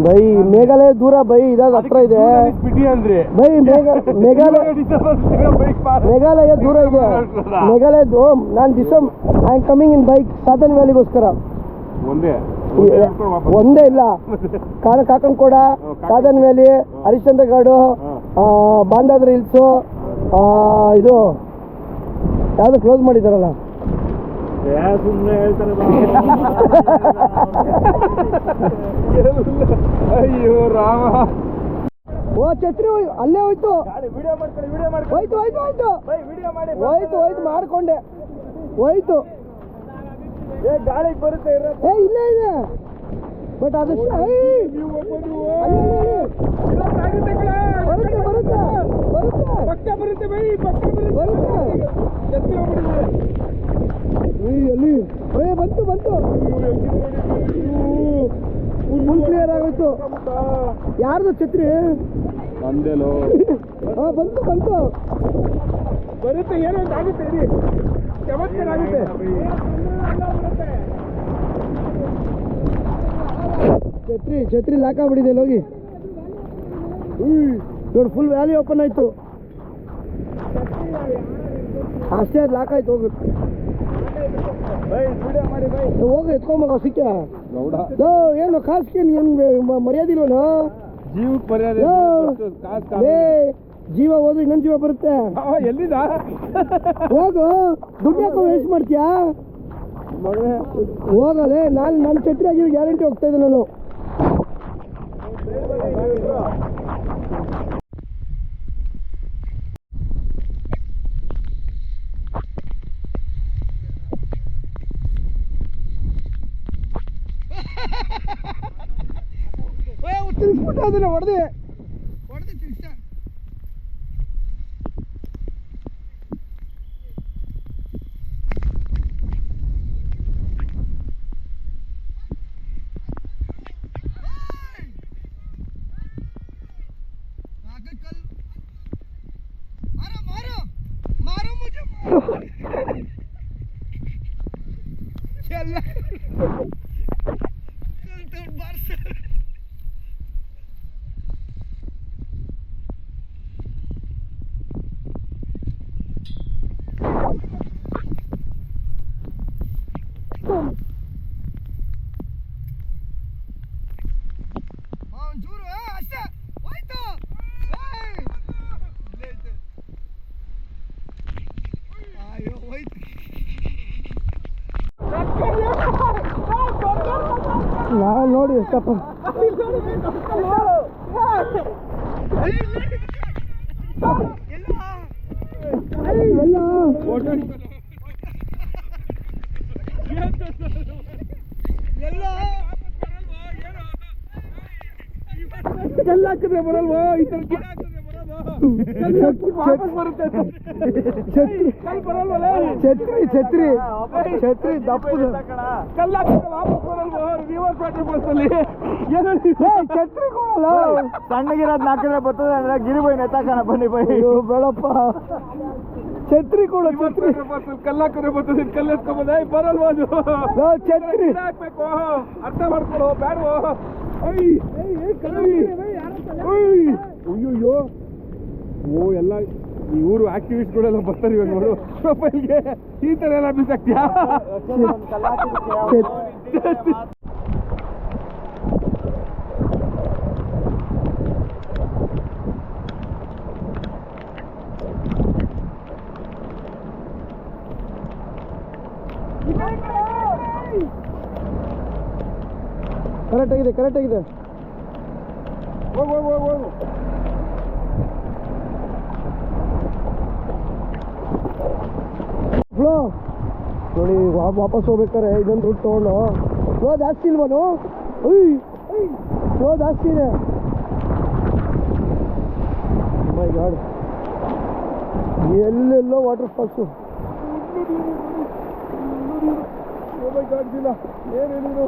[SPEAKER 1] By Meghalaya ದೂರ ಬೈ, ಇದಾಗ ಹತ್ರ ಇದೆ
[SPEAKER 2] ಬಿಟಿ ಅಂದ್ರೆ
[SPEAKER 1] ಬೈ. ಮೇಘಾಲಯ ದೂರ ಇದೆ. ಮೇಘಾಲಯ ನಾನು I am coming in bike Sadhan ವ್ಯಾಲಿಗೋಸ್ಕರ. ಒಂದೇ ಇಲ್ಲ, ಕಾಕಂಕೋಡ, ಸಾಧನ್ ವ್ಯಾಲಿ, ಹರಿಶ್ಚಂದ್ರ ಘಾಡು, ಬಾಂದಾದ್ರ ಹಿಲ್ಸು, ಇದು ಯಾವುದು ಕ್ಲೋಸ್ ಮಾಡಿದಾರಲ್ಲ.
[SPEAKER 2] ಸುಮ್ಮನೆ ಹೇಳ್ತಾರೆ.
[SPEAKER 3] ಅಯ್ಯೋ ರಾಮ.
[SPEAKER 1] ಓ ಛತ್ರಿ ಅಲ್ಲೇ ಹೋಯ್ತು. ಹೋಯ್ತು ಮಾಡ್ಕೊಂಡೆ ಹೋಯ್ತು.
[SPEAKER 3] ಗಾಳಿಗೆ ಬರುತ್ತೆ
[SPEAKER 1] ಇಲ್ಲೇ ಇದೆ, ಬಟ್ ಅದು ಫುಲ್ ಕ್ಲಿಯರ್ ಆಗೋಯ್ತು. ಯಾರ್ದು ಛತ್ರಿ?
[SPEAKER 3] ನಂದೇಲೋ.
[SPEAKER 1] ಹಾ ಬಂತು ಬಂತು.
[SPEAKER 3] ಬರುತ್ತೆ, ಏನೋ ಒಂದು ಆಗುತ್ತೆ, ಇರಿ ಚಮತ್ಕಾರ ಆಗುತ್ತೆ.
[SPEAKER 1] ಛತ್ರಿ ಛತ್ರಿ ಲಾಕ್ ಆಗ್ಬಿಟ್ಟಿದೆ ಹೋಗಿ. ನೋಡಿ ಫುಲ್ ವ್ಯಾಲಿ ಓಪನ್ ಆಯ್ತು. ಅಷ್ಟೇ ಅದು ಲಾಕ್ ಆಯ್ತು. ಹೋಗುತ್ತೆ ಹೋಗ ಎತ್ಕೊಂಬ ಸಿಕ್ಕ. ಏನು ಕಾಸ್ಗೆ ಮರ್ಯಾದಿಲ್ವನು?
[SPEAKER 3] ಜೀವಕ್ಕೆ ಮರ್ಯಾದೆ.
[SPEAKER 1] ಜೀವ ಹೋದ್ರೆ ಇನ್ನೊಂದು ಜೀವ ಬರುತ್ತೆ.
[SPEAKER 3] ಎಲ್ಲಿದ
[SPEAKER 1] ಹೋಗು, ದುಡ್ಡು ಯಾಕೋ ವೇಸ್ಟ್ ಮಾಡ್ತೀಯಾ? ಹೋಗಲೇ, ನನ್ನ ಛತ್ರಿ ಆಗಿರೋ ಗ್ಯಾರಂಟಿ ಹೋಗ್ತಾ ಇದ್ದೆ ನಾನು. ತಿರ್ಸ್ಬಿಟ್ಟ ಅದನ್ನ ಹೊಡೆದೆ ತಿರ್ಸ್ತ. मारो मुझे चल बरस ಒಂಚೂರು ಅಷ್ಟೇ ಹೋಯ್ತು. ಅಯ್ಯೋ ಹೋಯ್ತು. ನಾನು ನೋಡಿ ಎಷ್ಟಪ್ಪ ಎಲ್ಲ ಹಾಕಿದ್ರೆ ಬರಲ್ವೋ? ಈ ತರ ವಾಪಸ್ ಬರುತ್ತೆ. ಛತ್ರಿ ಛತ್ರಿ ಛತ್ರಿ ದಪ್ಪದು ಕಲ್ಲ ವಾಪಸ್ ಬರಲ್ವೋ? ರಿವರ್ಸ್ ವಾಟರ್ ಬಸ್ ಅಲ್ಲಿ ಛತ್ರಿ ಕೊಡಲ್ಲ.
[SPEAKER 2] ಸಣ್ಣಗಿರೋದ್ ಹಾಕಿದ್ರೆ ಬರ್ತದೆ ಅಂದ್ರೆ ಗಿರಿಬೈ ನೆತ್ತಾಕಣ ಬನ್ನಿ ಬೈ.
[SPEAKER 1] ಬೇಡಪ್ಪ, ಛತ್ರಿ ಕೊಡು. ಛತ್ರಿ
[SPEAKER 3] ಕಲ್ಲ ಹಾಕಿದ್ರೆ ಬರ್ತದೆ, ಕಲ್ಲ ಎತ್ಕೊಂಬಂದ ಬರಲ್ವ? ಅದು
[SPEAKER 1] ಛತ್ರಿ
[SPEAKER 3] ಹಾಕ್ಬೇಕು, ಅರ್ಥ ಮಾಡ್ಕೊಳ್ಳೋ ಬೇಡವೋ? ಅಯ್ಯೋ ಓ, ಎಲ್ಲ ಇವರು ಆಕ್ಟಿವಿಸ್ಟ್ಗಳೆಲ್ಲ ಬರ್ತಾರೆ ಇವಾಗ ನೋಡು ಪ್ರೊಫೈಲ್ಗೆ. ಈ ಥರ ಎಲ್ಲ ಬಿಸಾಕ್ತಿಯಾ?
[SPEAKER 1] ಕರೆಕ್ಟ್ ಆಗಿದೆ, ಕರೆಕ್ಟ್ ಆಗಿದೆ.
[SPEAKER 3] ಹೋಗು ಹೋಗು ಹೋಗು ಹೋಗು.
[SPEAKER 1] ಫ್ಲೋ ನೋಡಿ, ವಾಪಸ್ ಹೋಗ್ಬೇಕಾರೆ ಇದೊಂದು ರೂಟ್ ತೊಗೊಂಡು. ಫ್ಲೋ ಜಾಸ್ತಿ ಇಲ್ವನು? ಫ್ಲೋ ಜಾಸ್ತಿ ಇದೆ. ಮೈ ಗಾಡ್, ಎಲ್ಲೆಲ್ಲೋ ವಾಟರ್ ಫಾಲ್ಸು.
[SPEAKER 3] ಓ ಮೈ ಗಾಡ್, ಇಲ್ಲ ಏನು ಹೇಳಿದ್ರು?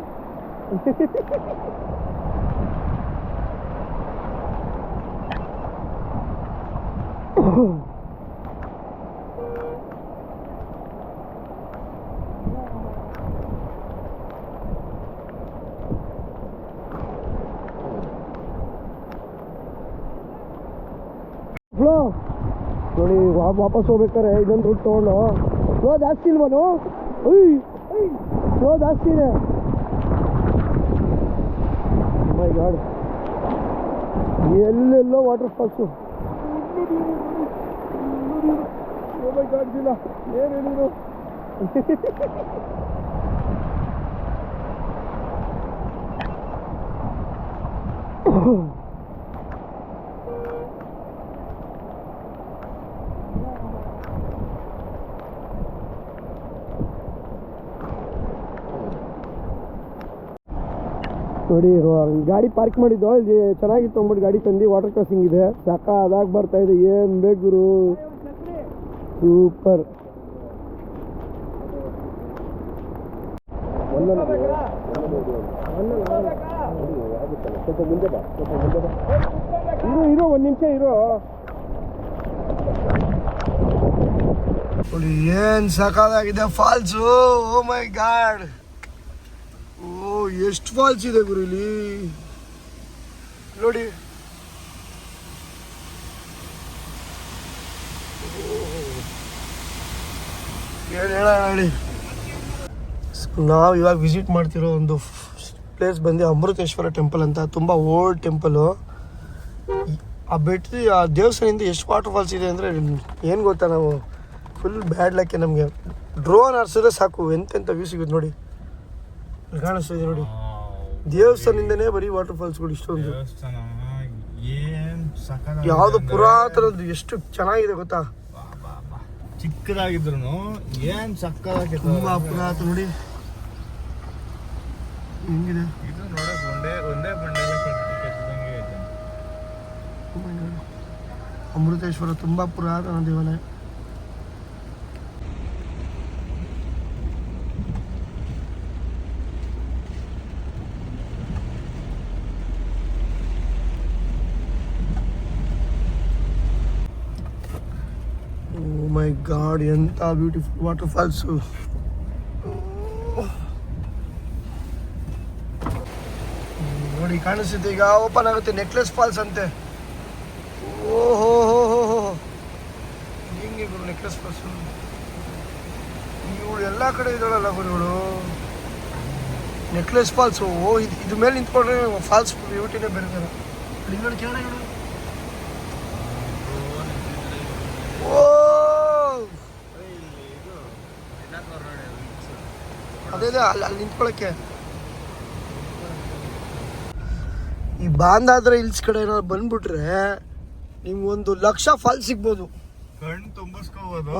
[SPEAKER 1] ಫ್ಲೋ ನೋಡಿ, ವಾಪಸ್ ಹೋಗ್ಬೇಕಾರೆ ಇದೊಂದು ರೂಟ್ ತೊಗೊಂಡು. ಫ್ಲೋ ಜಾಸ್ತಿ ಇಲ್ವನು? ಫ್ಲೋ ಜಾಸ್ತಿ ಇದೆ. ಮೈ ಗಾಡ್, ಎಲ್ಲೆಲ್ಲೋ ವಾಟರ್ ಫಾಲ್ಸು.
[SPEAKER 3] ಓ ಮೈ ಗಾಡ್, ಇಲ್ಲ ಏನು ಹೇಳಿದ್ರು?
[SPEAKER 1] ನೋಡಿ, ಗಾಡಿ ಪಾರ್ಕ್ ಮಾಡಿದ್ದು ಇಲ್ಲಿ ಚೆನ್ನಾಗಿತ್ತು ಅಂದ್ಬಿಟ್ಟು ಗಾಡಿ ತಂದು ವಾಟರ್ ಕ್ರಾಸಿಂಗ್ ಇದೆ. ಸಾಕ ಅದಾಗ ಬರ್ತಾ ಇದೆ. ಏನು ಬೇಕು ಗುರು, ಸೂಪರ್.
[SPEAKER 3] ಇರು 1 ನಿಮಿಷ ಇರು.
[SPEAKER 1] ನೋಡಿ ಏನ್ ಸಕಾಲಾಗಿದೆ ಫಾಲ್ಸು. ಓ ಮೈ ಗಾಡ್, ಓ ಎಷ್ಟು ಫಾಲ್ಸ್ ಇದೆ ಗುರು ಇಲ್ಲಿ ನೋಡಿ. ಹೇಳಿ, ನಾವು ಇವಾಗ ವಿಸಿಟ್ ಮಾಡ್ತಿರೋ ಒಂದು ಪ್ಲೇಸ್ ಬಂದು ಅಮೃತೇಶ್ವರ ಟೆಂಪಲ್ ಅಂತ. ತುಂಬ ಓಲ್ಡ್ ಟೆಂಪಲು. ಆ ಬೆಟ್ಟ ಆ ದೇವಸ್ಥಾನದಿಂದ ಎಷ್ಟು ವಾಟರ್ ಫಾಲ್ಸ್ ಇದೆ ಅಂದರೆ ಏನು ಗೊತ್ತಾ, ನಾವು ಫುಲ್ ಬ್ಯಾಡ್ ಲಕ್ಕೆ. ನಮಗೆ ಡ್ರೋನ್ ಹಾರಿಸಿದ್ರೆ ಸಾಕು ಎಂತೆಂಥ ವ್ಯೂ ಸಿಗುತ್ತೆ ನೋಡಿ. ಕಾಣಿಸ್ತಿದೆ ನೋಡಿ, ದೇವಸ್ಥಾನದಿಂದನೇ ಬರೀ ವಾಟರ್ ಫಾಲ್ಸ್ಗಳು ಇಷ್ಟೊಂದು. ಯಾವುದು ಪುರಾತನದ್ದು, ಎಷ್ಟು ಚೆನ್ನಾಗಿದೆ ಗೊತ್ತಾ.
[SPEAKER 2] ಚಿಕ್ಕದಾಗಿದ್ರು ಏನ್ ಸಕ್ಕದಾಗಿ
[SPEAKER 1] ತುಂಬ ಪುರಾತನ ನೋಡಿ ಹೆಂಗಿದೆ.
[SPEAKER 2] ಇದು ನೋಡಕ್ ಒಂದೇ ಬಂಡೆ
[SPEAKER 1] ಅಮೃತೇಶ್ವರ ತುಂಬ ಪುರಾತನ ದೇವಾಲಯ. ಓ ಮೈ ಗಾಡ್, ಎಂಥ ಬ್ಯೂಟಿಫುಲ್ ವಾಟರ್ ಫಾಲ್ಸು. ನೋಡಿ ಕಾಣಿಸುತ್ತೆ, ಈಗ ಓಪನ್ ಆಗುತ್ತೆ. ನೆಕ್ಲೆಸ್ ಫಾಲ್ಸ್ ಅಂತೆ. ಓಹೋ ಹೋ ಹೋ ಹೋ, ಹಿಂಗೆ ಗುರು ನೆಕ್ಲೆಸ್ ಫಾಲ್ಸು. ಇವಳು ಎಲ್ಲ ಕಡೆ ಇದ್ದಾಳಲ್ಲ ಗುರು ಇವಳು. Necklace falls. ಓ ಇದು ಮೇಲೆ ನಿಂತ್ಕೊಂಡ್ರೆ ಫಾಲ್ಸ್ ಬ್ಯೂಟಿನೇ ಬೇರೆ. ನೋಡಿ ಕೇಳ ಇವಳು. ಓ ಅದೇ ಅಲ್ಲಿ ನಿಂತ್ಕೊಳ್ಳೋಕ್ಕೆ. ಈ ಬಾಂದಾದ್ರೆ ಹಿಲ್ಸ್ ಕಡೆ ಏನಾದ್ರು ಬಂದ್ಬಿಟ್ರೆ ನಿಮ್ಗೊಂದು 1,00,000 ಫಾಲ್ಸ್ ಸಿಗ್ಬೋದು.
[SPEAKER 2] ಕಣ್ಣು ತುಂಬಿಸ್ಕೋಬಹುದು.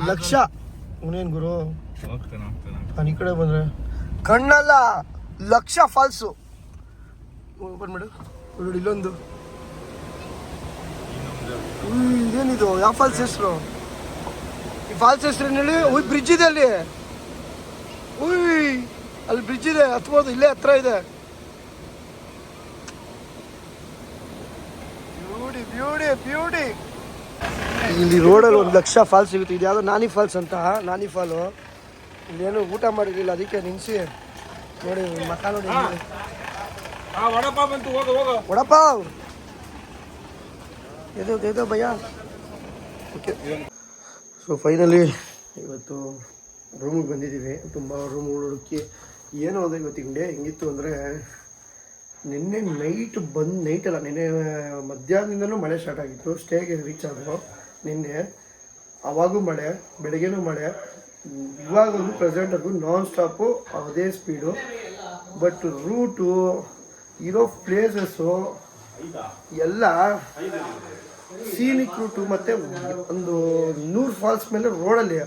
[SPEAKER 1] ಲಕ್ಷ ಅವನೇನು ಗುರು.
[SPEAKER 2] ಹೋಗ್ತಾನೆ
[SPEAKER 1] ನಾನು ಈ ಕಡೆ ಬಂದರೆ ಕಣ್ಣಲ್ಲ 1,00,000 ಫಾಲ್ಸು. ಬಂದ್ಬಿಡು ನೋಡಿ ಇಲ್ಲೊಂದು. ಇದೇನಿದು, ಯಾವ ಫಾಲ್ಸ್ ಹೆಸರು? ಈ ಫಾಲ್ಸ್ ಹೆಸರು ಏನು ಹೇಳಿ? ಬ್ರಿಡ್ಜ್ ಇದೆ ಅಲ್ಲಿ. ಅಲ್ಲಿ ಬ್ರಿಡ್ಜ್ ಇದೆ, ಹತ್ಬೋದು. ಇಲ್ಲೇ ಹತ್ರ ಇದೆ. ಬ್ಯೂಟಿ. ಇಲ್ಲಿ ರೋಡಲ್ಲಿ 1,00,000 ಫಾಲ್ಸ್ ಸಿಗುತ್ತೆ. ಇದು ಯಾವುದೋ ನಾನಿ ಫಾಲ್ಸ್ ಅಂತ. ನಾನಿ ಫಾಲು. ಇಲ್ಲೇನು ಊಟ ಮಾಡಿರಲಿಲ್ಲ, ಅದಕ್ಕೆ ನಿನ್ಸಿ ನೋಡಿ ಮಕ್ಕ ನೋಡಿ. ವಡಪಾವ್ ಏದೋ ಭಯ್ಯ. ಓಕೆ, ಸೊ ಫೈನಲಿ ಇವತ್ತು ರೂಮಿಗೆ ಬಂದಿದ್ದೀವಿ. ತುಂಬ ರೂಮ್ಗಳು ಹುಡುಕಿ ಏನೋ ಅದು ಇವತ್ತಿನ ಡೇ ಹೆಂಗಿತ್ತು ಅಂದರೆ, ನಿನ್ನೆ ನೈಟಲ್ಲ, ನಿನ್ನೆ ಮಧ್ಯಾಹ್ನದಿಂದನೂ ಮಳೆ ಸ್ಟಾರ್ಟ್ ಆಗಿತ್ತು. ಸ್ಟೇಗೆ ರೀಚ್ ಆದರು ನಿನ್ನೆ. ಆವಾಗೂ ಮಳೆ, ಬೆಳಗ್ಗೆನೂ ಮಳೆ, ಇವಾಗೂ ಪ್ರೆಸೆಂಟಾಗೂ ನಾನ್ ಸ್ಟಾಪು ಅದೇ ಸ್ಪೀಡು. ಬಟ್ ರೂಟು, ಇರೋ ಪ್ಲೇಸಸ್ಸು ಎಲ್ಲ ಸೀನಿಕ್ ರೂಟು, ಮತ್ತು ಒಂದು 100 ಫಾಲ್ಸ್ ಮೇಲೆ ರೋಡಲ್ಲಿ,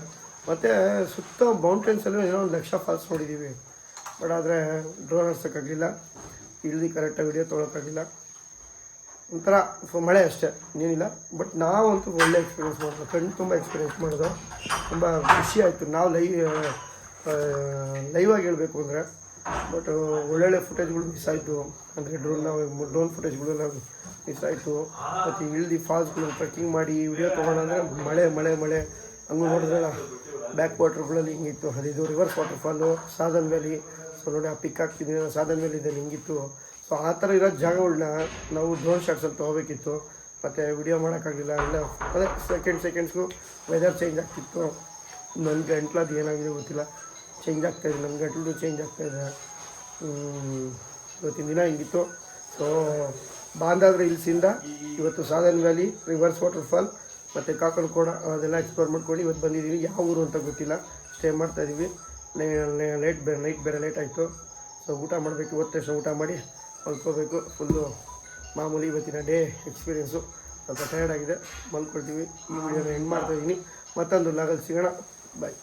[SPEAKER 1] ಮತ್ತು ಸುತ್ತ ಮೌಂಟೇನ್ಸಲ್ಲೂ ಏನೋ 1,00,000 ಫಾಲ್ಸ್ ನೋಡಿದ್ದೀವಿ. ಬಟ್ ಆದರೆ ಡ್ರೋನ್ ಹರ್ಸೋಕ್ಕಾಗಲಿಲ್ಲ, ಇಳಿದು ಕರೆಕ್ಟಾಗಿ ವಿಡಿಯೋ ತೊಗೊಳಕ್ಕಾಗಿಲ್ಲ. ಒಂಥರ ಮಳೆ ಅಷ್ಟೇ, ಇನ್ನೇನಿಲ್ಲ. ಬಟ್ ನಾವಂತೂ ಒಳ್ಳೆ ಎಕ್ಸ್ಪೀರಿಯೆನ್ಸ್ ಮಾಡಿದ್ವಿ. ಕಣ್ಣು ತುಂಬ ಎಕ್ಸ್ಪೀರಿಯೆನ್ಸ್ ಮಾಡಿದ್ರು. ತುಂಬ ಖುಷಿ ಆಯಿತು. ನಾವು ಲೈವಾಗಿ ಹೇಳಬೇಕು ಅಂದರೆ, ಬಟ್ ಒಳ್ಳೊಳ್ಳೆ ಫುಟೇಜ್ಗಳು ಮಿಸ್ ಆಯಿತು. ಅಂದರೆ ಡ್ರೋನ್ ಫುಟೇಜ್ಗಳೆಲ್ಲ ಮಿಸ್ ಆಯಿತು. ಮತ್ತು ಇಳಿದು ಫಾಲ್ಸ್ಗಳು ಟ್ರೆಕ್ಕಿಂಗ್ ಮಾಡಿ ವಿಡಿಯೋ ತೊಗೊಳ್ಳೋ ಅಂದರೆ ಮಳೆ ಹಂಗೆ ನೋಡಿದ್ರಲ್ಲ ಬ್ಯಾಕ್ ವಾಟರ್ಗಳಲ್ಲಿ ಹಿಂಗಿತ್ತು. ಅದಿದು rivers waterfall, Sadhan valley. So ನೋಡಿ ಆ ಪಿಕ್ ಹಾಕ್ತಿದ್ದೀನಿ, ಸಾಧನ್ ವ್ಯಾಲಿ ಇದೆ ಹಿಂಗಿತ್ತು. ಸೊ ಆ ಥರ ಇರೋ ಜಾಗಗಳನ್ನ ನಾವು ಡ್ರೋನ್ ಶಾಟ್ಸಲ್ಲಿ ತೊಗೋಬೇಕಿತ್ತು. ಮತ್ತು ವಿಡಿಯೋ ಮಾಡೋಕ್ಕಾಗಲಿಲ್ಲ. ಇಲ್ಲ ಅದೇ ಸೆಕೆಂಡ್ಸ್ಗೂ ವೆದರ್ ಚೇಂಜ್ ಆಗ್ತಿತ್ತು. ನನ್ನ ಗಂಟ್ಲದು ಏನಾಗಿದೆ ಗೊತ್ತಿಲ್ಲ, ಚೇಂಜ್ ಆಗ್ತಾಯಿದೆ. ನನ್ನ ಗಂಟ್ಲು ಚೇಂಜ್ ಆಗ್ತಾಯಿದೆ. ಇವತ್ತಿನ ದಿನ ಹಿಂಗಿತ್ತು. ಸೊ ಬಾಂದಾದ್ರೆ ಹಿಲ್ಸಿಂದ ಇವತ್ತು ಸಾಧನ್ ವ್ಯಾಲಿ, ರಿವರ್ಸ್ ವಾಟರ್ಫಾಲ್ ಮತ್ತು ಕಾಕನಕೋಡ ಅದೆಲ್ಲ ಎಕ್ಸ್ಪ್ಲೋರ್ ಮಾಡ್ಕೊಂಡು ಇವತ್ತು ಬಂದಿದ್ದೀವಿ. ಯಾವ ಊರು ಅಂತ ಗೊತ್ತಿಲ್ಲ, ಸ್ಟೇ ಮಾಡ್ತಾಯಿದ್ದೀವಿ. ನೈಟ್ ಬೇರೆ ಲೇಟ್ ಆಯಿತು. ಸೊ ಊಟ ಮಾಡಬೇಕು. ಇವತ್ತು ತಕ್ಷಣ ಊಟ ಮಾಡಿ ಮಲ್ಕೋಬೇಕು. ಫುಲ್ಲು ಮಾಮೂಲಿ ಇವತ್ತಿನ ಡೇ ಎಕ್ಸ್ಪೀರಿಯೆನ್ಸು. ಸ್ವಲ್ಪ ಟಯರ್ಡ್ ಆಗಿದೆ, ಮಲ್ಕೊಳ್ತೀವಿ. ಈ ವಿಡಿಯೋನ ಎಂಡ್ ಮಾಡ್ತಾಯಿದ್ದೀನಿ. ಮತ್ತೊಂದು ಲಾಗಲ್ಲಿ ಸಿಗೋಣ. ಬಾಯ್.